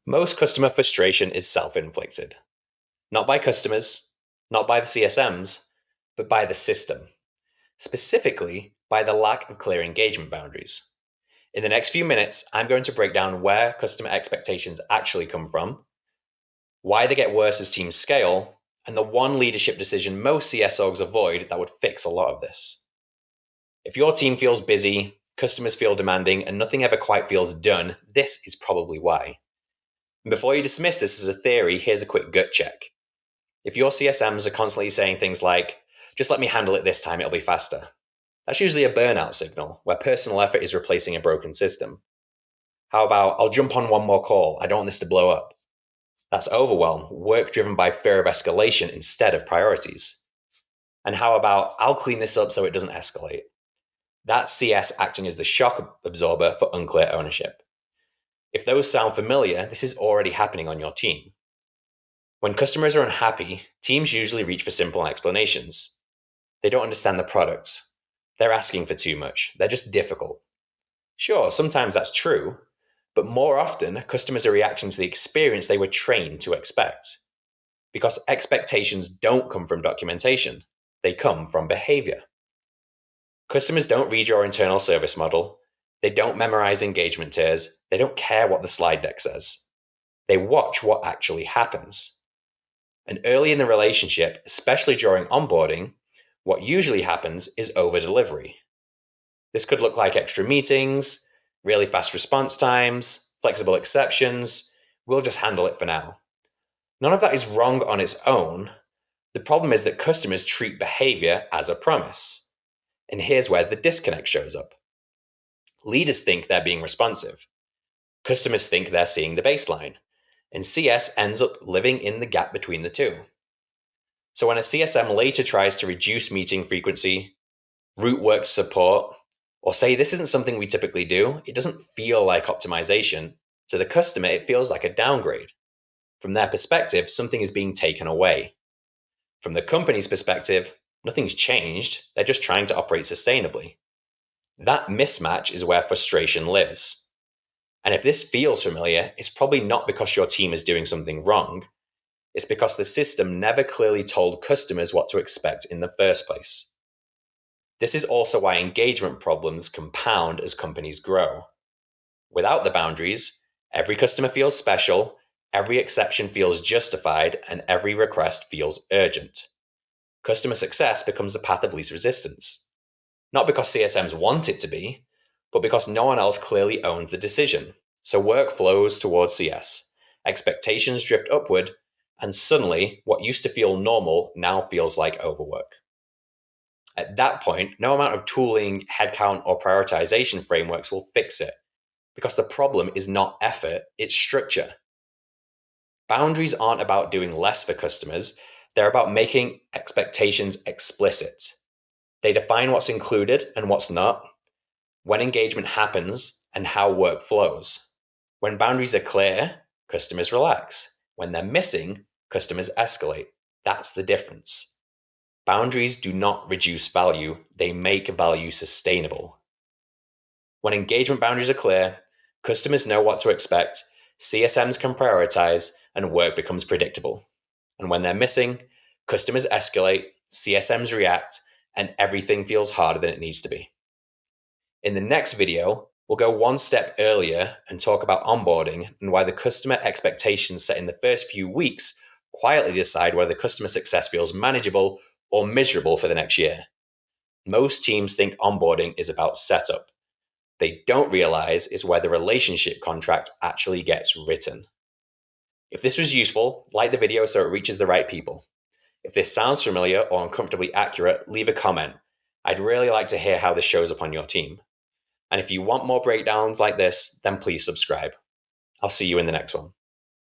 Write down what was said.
Most customer frustration is self-inflicted. Not by customers, not by the CSMs, but by the system. Specifically, by the lack of clear engagement boundaries. In the next few minutes, I'm going to break down where customer expectations actually come from, why they get worse as teams scale, and the one leadership decision most CS orgs avoid that would fix a lot of this. If your team feels busy, customers feel demanding, and nothing ever quite feels done, this is probably why. And before you dismiss this as a theory, here's a quick gut check. If your CSMs are constantly saying things like, just let me handle it this time, it'll be faster, that's usually a burnout signal where personal effort is replacing a broken system. How about, I'll jump on one more call, I don't want this to blow up? That's overwhelm, work driven by fear of escalation instead of priorities. And how about, I'll clean this up so it doesn't escalate? That's CS acting as the shock absorber for unclear ownership. If those sound familiar, this is already happening on your team. When customers are unhappy, teams usually reach for simple explanations. They don't understand the product. They're asking for too much. They're just difficult. Sure, sometimes that's true, but more often, customers are reacting to the experience they were trained to expect. Because expectations don't come from documentation. They come from behavior. Customers don't read your internal service model. They don't memorize engagement tiers. They don't care what the slide deck says. They watch what actually happens. And early in the relationship, especially during onboarding, what usually happens is over-delivery. This could look like extra meetings, really fast response times, flexible exceptions. We'll just handle it for now. None of that is wrong on its own. The problem is that customers treat behavior as a promise. And here's where the disconnect shows up. Leaders think they're being responsive. Customers think they're seeing the baseline. And CS ends up living in the gap between the two. So when a CSM later tries to reduce meeting frequency, route work to support, or say this isn't something we typically do, it doesn't feel like optimization. To the customer, it feels like a downgrade. From their perspective, something is being taken away. From the company's perspective, nothing's changed. They're just trying to operate sustainably. That mismatch is where frustration lives. And if this feels familiar, it's probably not because your team is doing something wrong. It's because the system never clearly told customers what to expect in the first place. This is also why engagement problems compound as companies grow. Without the boundaries, every customer feels special, every exception feels justified, and every request feels urgent. Customer success becomes the path of least resistance. Not because CSMs want it to be, but because no one else clearly owns the decision. So work flows towards CS, expectations drift upward, and suddenly what used to feel normal now feels like overwork. At that point, no amount of tooling, headcount, or prioritization frameworks will fix it, because the problem is not effort, it's structure. Boundaries aren't about doing less for customers, they're about making expectations explicit. They define what's included and what's not, when engagement happens, and how work flows. When boundaries are clear, customers relax. When they're missing, customers escalate. That's the difference. Boundaries do not reduce value, they make value sustainable. When engagement boundaries are clear, customers know what to expect, CSMs can prioritize, and work becomes predictable. And when they're missing, customers escalate, CSMs react, and everything feels harder than it needs to be. In the next video, we'll go one step earlier and talk about onboarding and why the customer expectations set in the first few weeks quietly decide whether customer success feels manageable or miserable for the next year. Most teams think onboarding is about setup. They don't realize it's where the relationship contract actually gets written. If this was useful, like the video so it reaches the right people. If this sounds familiar or uncomfortably accurate, leave a comment. I'd really like to hear how this shows up on your team. And if you want more breakdowns like this, then please subscribe. I'll see you in the next one.